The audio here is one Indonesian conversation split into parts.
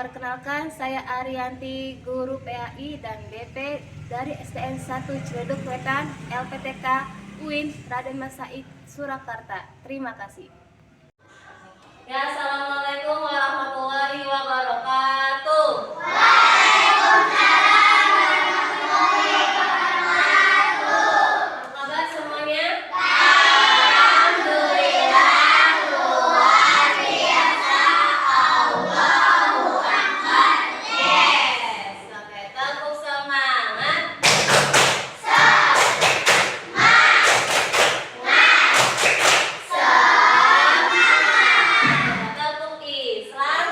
Perkenalkan, saya Arianti, guru PAI dan BP dari STN 1 Ciledug Wetan, LPTK UIN Raden Mas Said, Surakarta. Terima kasih. Ya, assalamualaikum warahmatullahi wabarakatuh. Apa kabar semuanya? Yes. Oke, tepuk semangat. Tepuk Islam.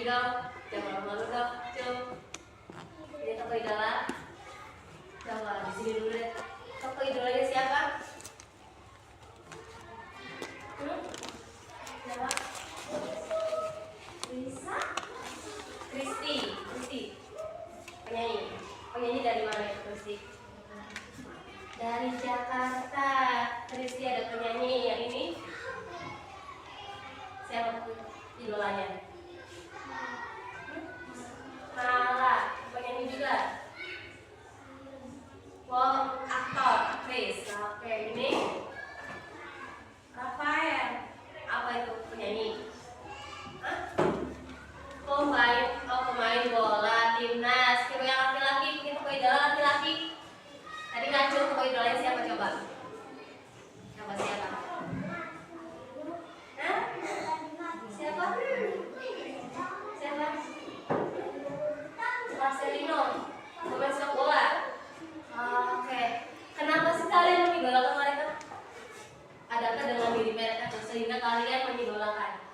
dong. Jangan malu dong. Coba. Ini tokoh idola. Coba di sini dulu deh. Tokoh idolanya siapa? Siapa? Lisa? Kristi. Penyanyi dari mana ya Kristi? Dari Jakarta. Kristi ada penyanyi yang ini. Siapa idolanya? Nala, penyanyi juga. Aktor, aktris. Oke, ini Rafael. Apa itu penyanyi? Hah? Pemain bola timnas. Coba yang laki-laki, mungkin tokoh idola laki-laki. Tadi ngacu tokoh idolanya siapa coba? Coba siapa? Hah? Siapa? Marcelino, pemain sepak bola. Oke. Kenapa sih kalian mengidolakan mereka? Adakah dengan diri mereka sehingga kalian mengidolakan?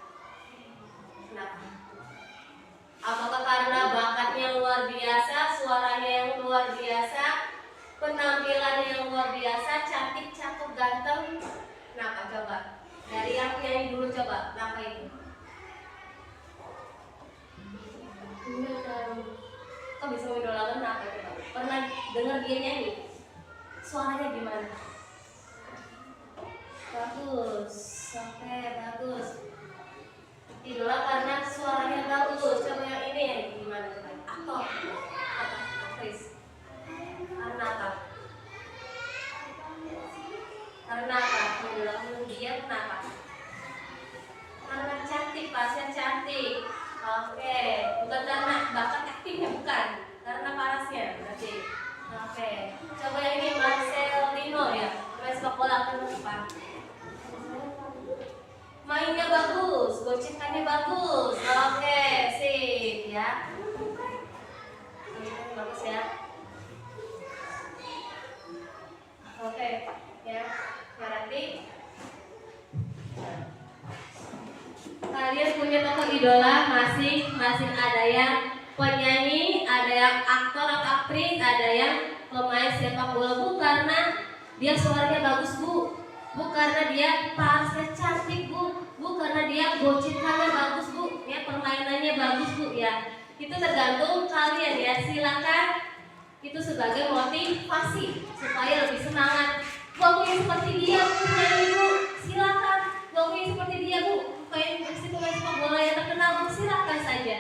Kenapa? Apakah karena bakatnya luar biasa, suaranya yang luar biasa, penampilannya yang luar biasa, cantik, cakep, ganteng? Kenapa coba? Dari yang nyanyi dulu coba, kenapa itu? Kok bisa mengidolakan apa coba? Pernah dengar dia nyanyi? Suaranya gimana? Bagus, oke bagus. Idola karena suaranya bagus. Coba yang ini gimana coba? Aktor, aktris. Karena apa? Mengidolakan dia kenapa? Karena cantik, pasnya cantik. Oke, bukan karena bakat aktingnya, bukan. Karena parasnya berarti. Oke, coba yang ini Marcelino ya. Main sepak bola apa? Mainnya bagus, gocekannya bagus. Oke, sip ya. Bagus ya. Oke, ya. Berarti kalian punya tokoh idola masing-masing, ada yang penyanyi, ada yang aktor atau aktris, ada yang pemain sepak bola. Bu karena dia suaranya bagus bu karena dia parasnya cantik bu karena dia gocekannya bagus bu, ya permainannya bagus bu ya. Itu tergantung kalian ya, silakan itu sebagai motivasi supaya lebih semangat. Aku yang seperti dia penyanyi bu, silakan. Aku yang seperti dia bu, pemain sepak bola yang terkenal bu, silakan saja.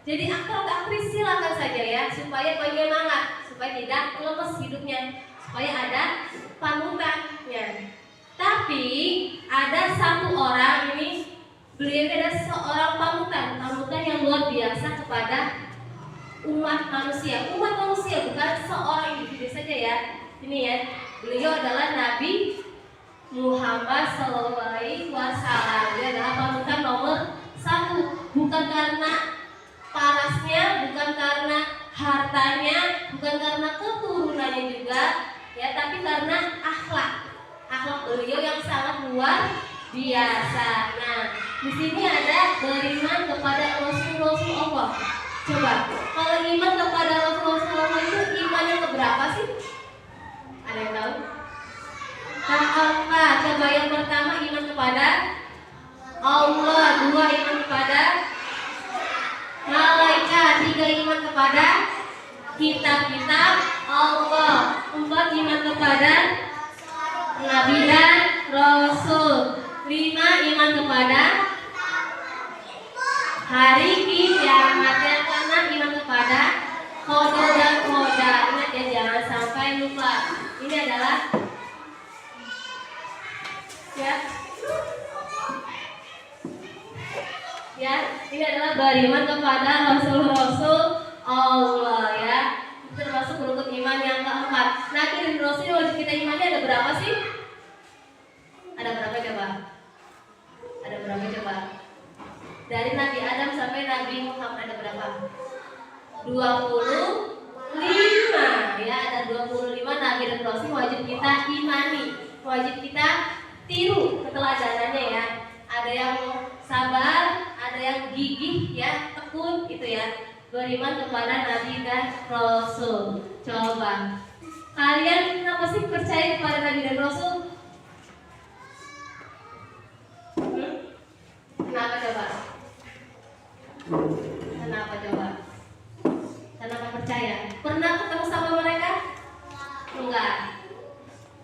Jadi aktor atau aktris silakan saja ya, supaya penyemangat, supaya tidak lemes hidupnya, supaya ada panutannya. Tapi ada satu orang ini, beliau adalah seorang panutan yang luar biasa kepada umat manusia bukan seorang individu saja ya. Ini ya, beliau adalah Nabi Muhammad SAW. Dia adalah panutan nomor 1, bukan karena parasnya, bukan karena hartanya, bukan karena keturunannya juga ya, tapi karena akhlak beliau yang sangat luar biasa. Nah, di sini ada beriman kepada Rasul Allah. Coba, kalau iman kepada Rasul Allah itu iman yang keberapa sih? Ada yang tahu? Keempat. Coba yang pertama iman kepada Allah, 2 iman kepada malaikat, 3 iman kepada kitab-kitab Allah, 4 iman kepada Nabi dan Rasul, 5 iman kepada hari kiamat, yang ke-6 iman kepada qada dan qadar. Ingat ya, jangan sampai lupa. Ini adalah ini adalah beriman kepada Rasul Allah ya. Termasuk rukun iman yang keempat. Nah, kirim Rasul yang wajib kita imani ada berapa sih? Ada berapa coba? Dari Nabi Adam sampai Nabi Muhammad ada berapa? 25 ya, ada 25 Nabi dan Rasul wajib kita imani, wajib kita tiru keteladanannya ya. Ada yang sabar, ada yang gigih ya, tekun itu ya. Beriman kepada Nabi dan Rasul. Coba kalian kenapa sih percaya kepada Nabi dan Rasul? Kenapa coba? Kenapa coba? Kenapa percaya? Pernah ketemu sama mereka? Enggak.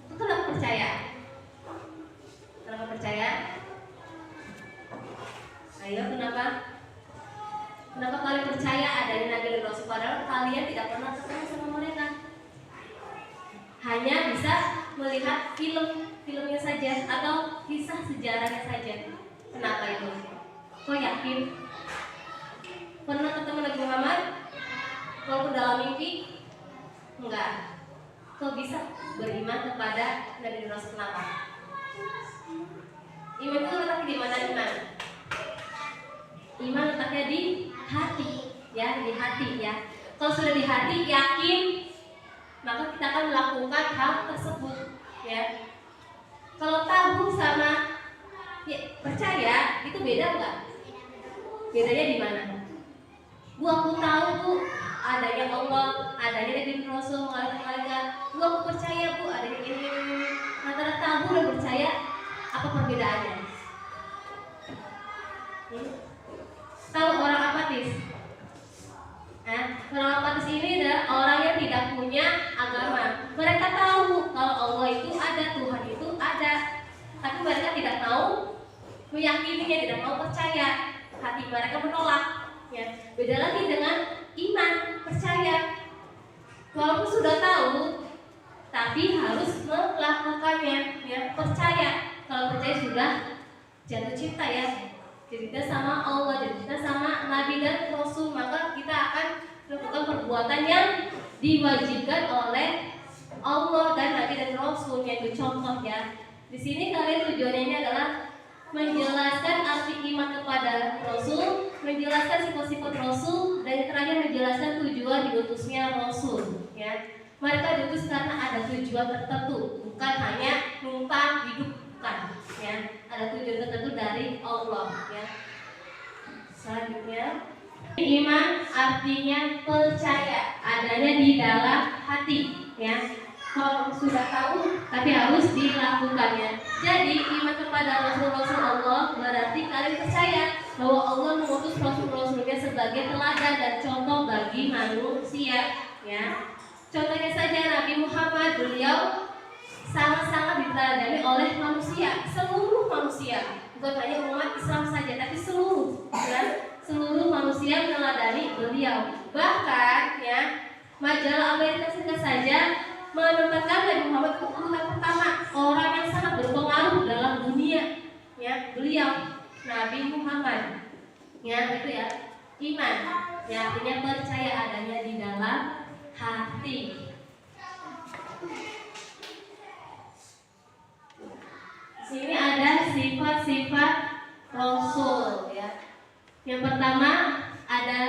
Itu kenapa percaya? Kenapa percaya? Ayo, kenapa? Kenapa kalian percaya adanya Nabi dan Rasul padahal kalian tidak pernah ketemu sama mereka? Hanya bisa melihat filmnya saja atau kisah sejarahnya saja. Kenapa itu? Kok yakin? Pernah ketemu Nabi Muhammad? Walaupun dalam mimpi? Enggak. Kok bisa beriman kepada Nabi dan Rasul? Kenapa? Iman itu letaknya di mana iman? Iman letaknya di hati, ya, di hati ya. Kalau sudah di hati yakin, maka kita akan melakukan hal tersebut, ya. Kalau tahu sama ya, percaya itu beda nggak? Bedanya di mana? Bu, aku tahu bu, adanya Allah, adanya Nabi Rasul, malaikat. Bu, aku percaya bu, adanya ini. Antara tahu dan percaya, apa perbedaannya? Tahu orang apatis? Orang apatis ini adalah orang yang tidak punya agama. Mereka tahu kalau Allah itu ada, Tuhan itu ada, tapi mereka tidak mau meyakininya, tidak mau percaya. Hati mereka menolak. Ya. Beda lagi dengan iman, percaya. Walaupun sudah tahu, tapi harus melakukannya. Ya. Percaya. Kalau percaya sudah jatuh cinta ya. Cinta sama Allah, cinta sama Nabi dan Rasul, maka kita akan melakukan perbuatan yang diwajibkan oleh Allah dan Nabi dan Rasul, yaitu contoh ya. Di sini kalian tujuannya ini adalah menjelaskan arti iman kepada Rasul, menjelaskan sifat-sifat Rasul, dan yang terakhir menjelaskan tujuan diutusnya Rasul. Ya, mereka diutus karena ada tujuan tertentu, bukan hanya numpang hidup, bukan. Ya, ada tujuan tertentu dari Allah. Ya. Selanjutnya, iman artinya percaya, adanya di dalam hati. Ya. Kalau sudah tahu, tapi harus dilakukannya. Jadi iman kepada Rasul-Rasul Allah berarti kalian percaya bahwa Allah mengutus Rasul-Rasulnya sebagai teladan dan contoh bagi manusia. Ya, contohnya saja Nabi Muhammad, beliau sangat-sangat diteladani oleh manusia, seluruh manusia, bukan hanya umat Islam saja, tapi seluruh, ya, seluruh manusia meneladani beliau. Bahkan, ya, majalah Amerika Serikat saja menempatkan Nabi Muhammad itu urutan pertama, orang yang sangat berpengaruh dalam dunia, ya, beliau Nabi Muhammad, ya, itu ya, iman, ya, artinya percaya adanya di dalam hati. Sini ada sifat-sifat Rasul ya. Yang pertama ada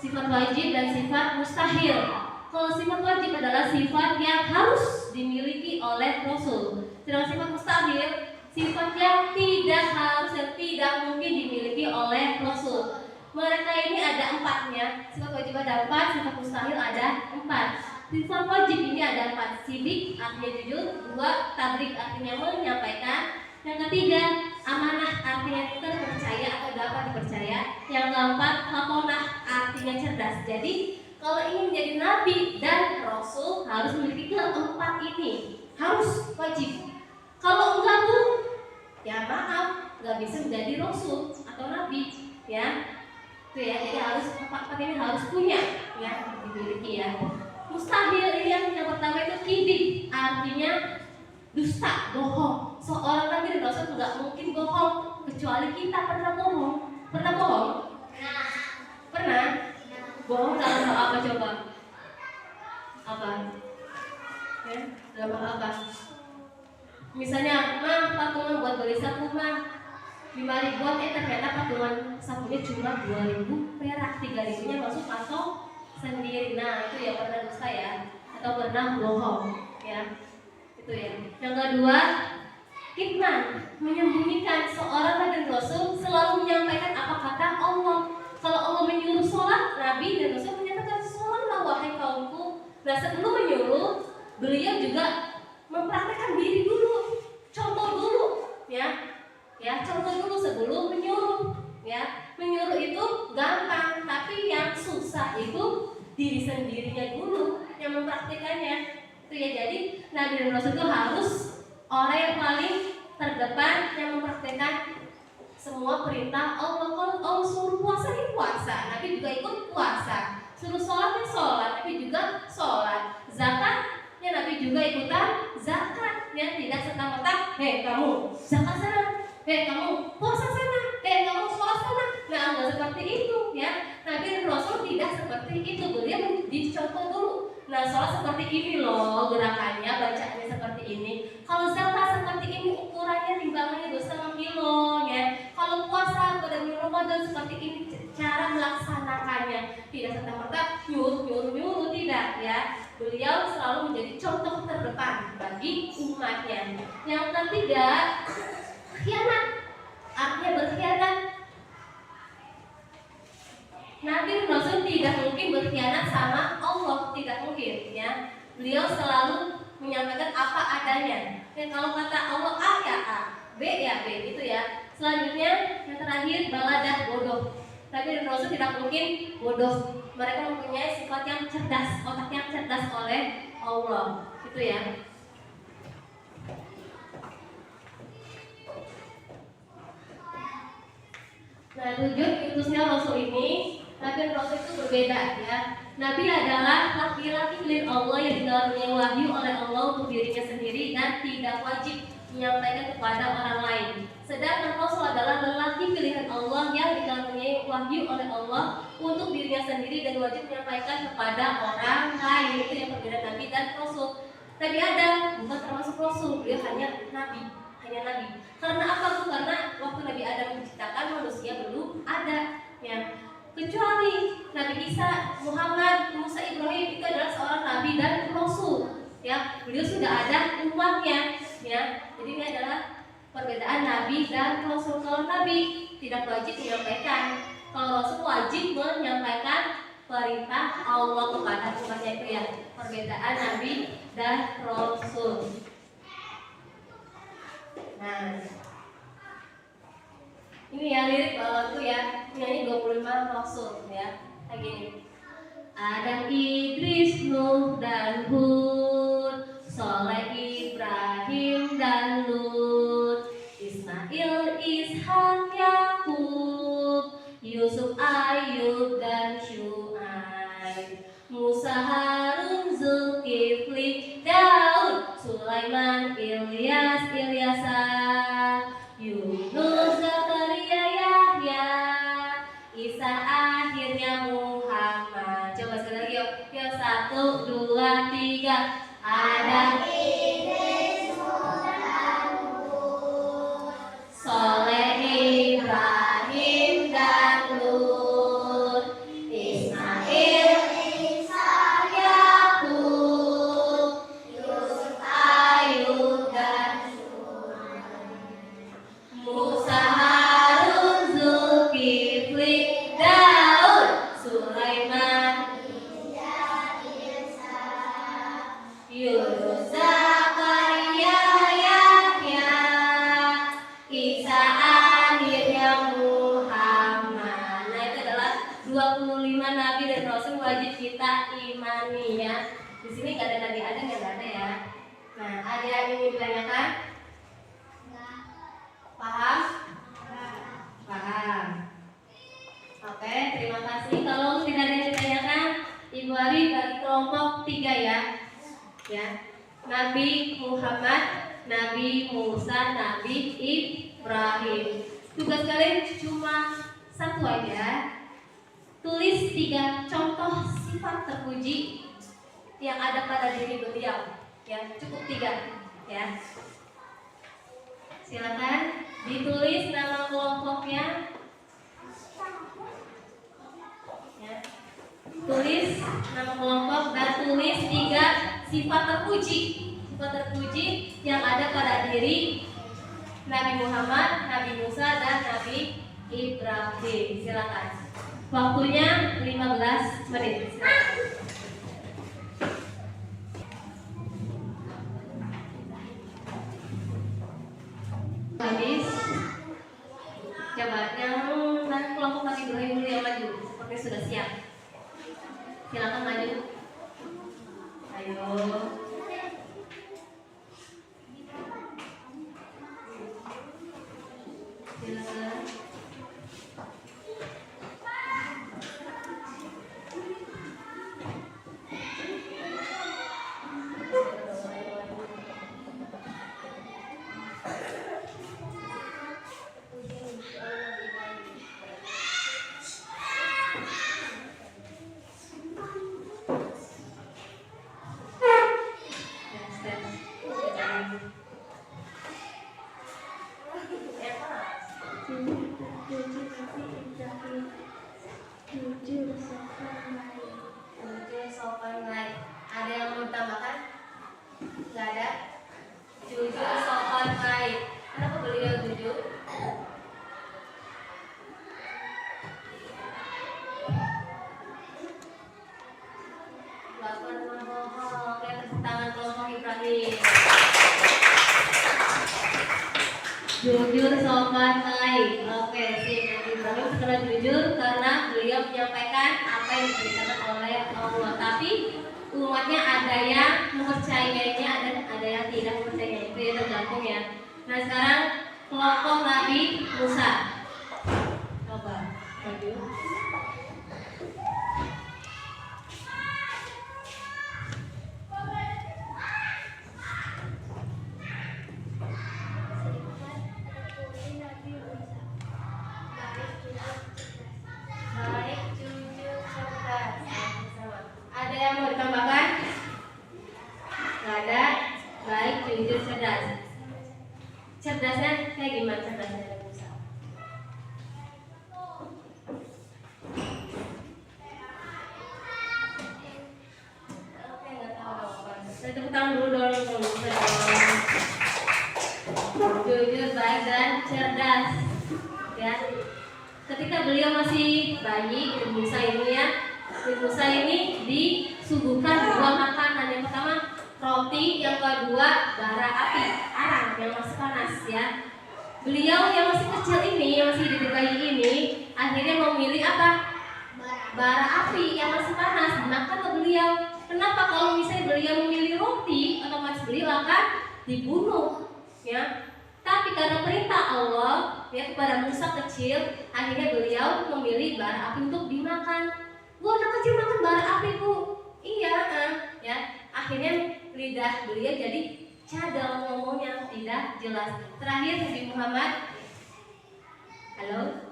sifat wajib dan sifat mustahil. Kalau sifat wajib adalah sifat yang harus dimiliki oleh Rasul. Sedangkan sifat mustahil sifat yang tidak harus dan tidak mungkin dimiliki oleh Rasul. Mereka ini ada empatnya. Sifat wajib ada 4, sifat mustahil ada 4. Sifat wajib ini ada 4. Sidik artinya jujur, 2 tablik artinya menyampaikan, yang ketiga amanah artinya terpercaya atau dapat dipercaya, yang keempat fatonah artinya cerdas. Jadi kalau ingin menjadi nabi dan rasul harus memiliki keempat ini, harus wajib. Kalau enggak bu, ya maaf, nggak bisa menjadi rasul atau nabi ya. Itu ya, jadi harus empat ini harus punya ya, dimiliki ya. Mustahil yang pertama itu kidik, artinya dusta, bohong. Seorang nabi dan rasul nggak mungkin bohong, kecuali kita pernah bohong. Pernah bohong? Pernah? Bohong dalam hal apa coba? Apa? Ya, dalam hal apa? Misalnya, mah patungan buat beli sapu mah 5.000-an, ternyata patungan sapunya cuma 2.000 perak, 3.000-nya masuk kantong sendiri. Nah itu ya pernah dusta ya, atau pernah bohong ya, itu ya. Yang kedua kitman, menyembunyikan. Seorang Nabi dan Rasul selalu menyampaikan apa kata Allah. Kalau Allah menyuruh sholat, Nabi dan Rasul menyatakan sholatlah wahai kaumku. Nah, sebelum menyuruh, beliau juga mempraktekkan diri dulu, contoh dulu, ya contoh dulu sebelum menyuruh. Ya, menyuruh itu gampang, tapi yang susah itu diri sendirinya dulu yang mempraktikannya. Itu ya, jadi Nabi dan Rasul itu harus orang yang paling terdepan yang mempraktikkan semua perintah Allah. Kalau Allah suruh puasa ya puasa, Nabi juga ikut puasa. Suruh sholat ya sholat, Nabi juga sholat. Zakat ya Nabi juga ikutan zakat. Ya, tidak serta-merta, hei kamu zakat sana, hei kamu puasa sana, hei kamu sholat sana. Nah, nggak seperti itu ya. Nabi dan Rasul tidak seperti itu. Beliau dicontoh dulu. Nah, sholat seperti ini loh gerakannya, bacaannya seperti ini. Kalau zakat seperti ini, ukurannya timbangannya 2,5 kilo ya. Kalau puasa pada bulan Ramadan seperti ini cara melaksanakannya. Tidak serta-merta nyuruh tidak ya. Beliau selalu menjadi contoh terdepan bagi umatnya. Yang ketiga, khianat. Artinya berkhianat. Nabi Rasul tidak mungkin berkhianat sama Allah, tidak mungkin ya. Beliau selalu menyampaikan apa adanya. Dan kalau kata Allah A ya A, B ya B, gitu ya. Selanjutnya yang terakhir baladah, bodoh. Nabi dan Rasul tidak mungkin bodoh. Mereka mempunyai sifat yang cerdas, otak yang cerdas oleh Allah, gitu ya. Nah, tujuan diutusnya Rasul ini, Nabi dan Rasul itu berbeda ya. Nabi adalah laki-laki milik Allah yang dikaruniai wahyu oleh Allah untuk dirinya sendiri dan tidak wajib menyampaikan kepada orang lain. Sedangkan Rasul adalah lelaki pilihan Allah yang dikaruniai wahyu oleh Allah untuk dirinya sendiri dan wajib menyampaikan kepada orang lain. Itu yang berbeda Nabi dan Rasul. Nabi Adam bukan termasuk Rasul, beliau hanya Nabi. Karena apa? Karena waktu Nabi Adam menciptakan manusia belum ada ya. Kecuali Nabi Isa, Muhammad, Musa, Ibrahim itu adalah seorang nabi dan rasul ya. Beliau sudah ada umatnya ya. Jadi ini adalah perbedaan nabi dan rasul. Kalau nabi tidak wajib menyampaikan, kalau rasul wajib menyampaikan perintah Allah kepada umatnya, itu ya perbedaan nabi dan rasul. Nah, ini ya lirik bawah tuh ya, nyanyi 25 rasul ya, kayak gini. Adam, Idris, Nuh dan Hud, Soleh, Ibrahim dan Lut, Ismail, Ishak, Yakub, Yusuf, Ayub dan Syuaib, Musa, Harun, Zulkifli, Daud, Sulaiman, Ilyas, Ilyasa, Yunus, Zakaria, Yahya, Isa, akhirnya Muhammad. Coba sekali lagi yuk. Yuk, 1, 2, 3. Adam, Idris, Nuh dan Hud, Soleh, Ibrahim dan Lut, Ismail, Ishak, Yakub, Yusuf, Ayub dan Musa, Harun, Zulkifli, Daud, Sulaiman, Yunus, Zakaria, Yahya, Isa, akhirnya Muhammad. Nah, itu adalah 25 nabi dan rasul wajib kita imani ya. Di sini nggak ada nabi Adam, yang nggak ada ya. Nah, ada yang ingin ditanyakan? Paham? Paham. Oke, terima kasih. Kalau tidak ada yang ditanyakan, Ibu Ari bagi kelompok 3 ya. Ya, Nabi Muhammad, Nabi Musa, Nabi Ibrahim. Tugas kalian cuma satu aja. Tulis 3 contoh sifat terpuji yang ada pada diri beliau. Ya, cukup 3 ya. Silakan ditulis nama kelompoknya. Ya. Tulis nama kelompok dan tulis 3 sifat terpuji yang ada pada diri Nabi Muhammad, Nabi Musa, dan Nabi Ibrahim. Silakan. Waktunya 15 menit. Silakan. Habis. Coba yang kelompok Nabi Ibrahim dulu yang maju. Seperti sudah siap. Silakan maju. Ayo. Silakan. Jujur sopan baik. Ada yang mau ditambahkan? Nggak ada. Jujur sopan baik. Kenapa beliau jujur? Lakukan membohong. Oke, tepuk tangan kelompok Ibrahim. Jujur sopan baik. Oke, sip. Nabi Ibrahim setelah jujur karena beliau menyampaikan apa yang diberitakan oleh Allah. Tapi umatnya ada yang mempercayainya dan ada yang tidak mempercayainya. Itu ya tergantung ya. Nah sekarang kelompok Nabi Musa. Coba maju. Baik, jujur, cerdas. Sama. Ada yang mau ditambahkan? Nggak ada. Baik, jujur, cerdas. Cerdasnya kayak gimana cerdasnya Nabi Musa? Oke, nggak tahu apa. Saya tepuk tangan dulu dong. Jujur, baik dan cerdas. Ya. Ketika beliau masih bayi, Nabi Musa ini ya, Nabi Musa ini disuguhkan dua makanan. Yang pertama roti, yang kedua bara api, arang yang masih panas ya. Beliau yang masih kecil ini, yang masih jadi bayi ini, akhirnya memilih apa? Bara api yang masih panas dimakan oleh beliau. Kenapa? Kalau misalnya beliau memilih roti, otomatis beliau akan dibunuh ya. Tapi karena perintah Allah ya kepada Musa kecil, akhirnya beliau memilih bara api untuk dimakan. Bu, anak kecil makan bara api, Bu. Iya, ya. Akhirnya lidah beliau jadi cadel, ngomongnya tidak jelas. Terakhir Nabi Muhammad. Halo.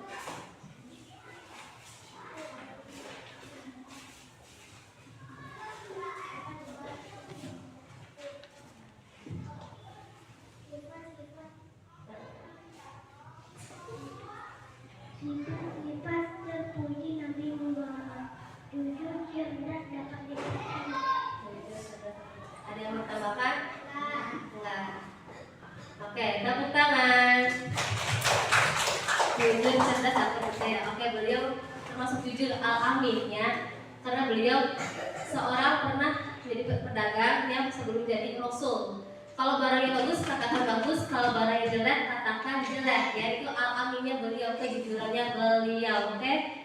Sifat terpuji Nabi Muhammad, jujur, cerdas, dapat dipercaya. Ada yang mau tambahkan? Enggak. Oke, tepuk tangan. Jujur, cerdas, dapat percaya. Oke, beliau termasuk jujur al-amin ya. Karena beliau seorang pernah menjadi pedagang yang sebelum jadi rasul. Kalau barangnya bagus, katakan bagus. Kalau barangnya jelek, katakan jelek. Ya, itu al-aminnya beliau, kejujurannya beliau. Oke?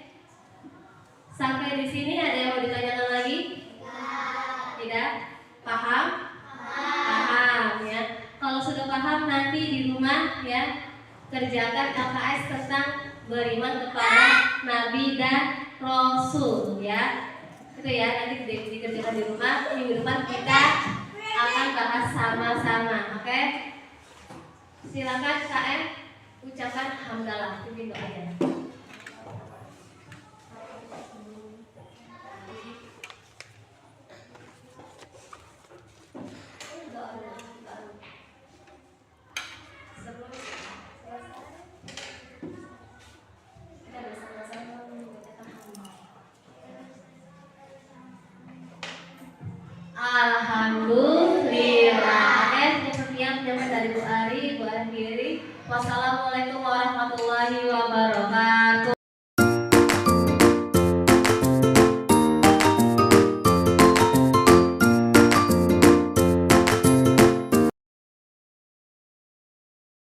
Sampai di sini ada yang mau ditanyakan lagi? Tidak? Paham? Paham ya. Kalau sudah paham nanti di rumah ya kerjakan LKS tentang beriman kepada Nabi dan Rasul ya. Itu ya nanti dikerjakan di rumah. Minggu depan kita akan bahas sama-sama, oke? Silakan KM ucapkan hamdalah, pimpin doanya. Alhamdulillah. Seperti yang dari Bu Ari, Bu Andiri, Wassalamualaikum warahmatullahi wabarakatuh.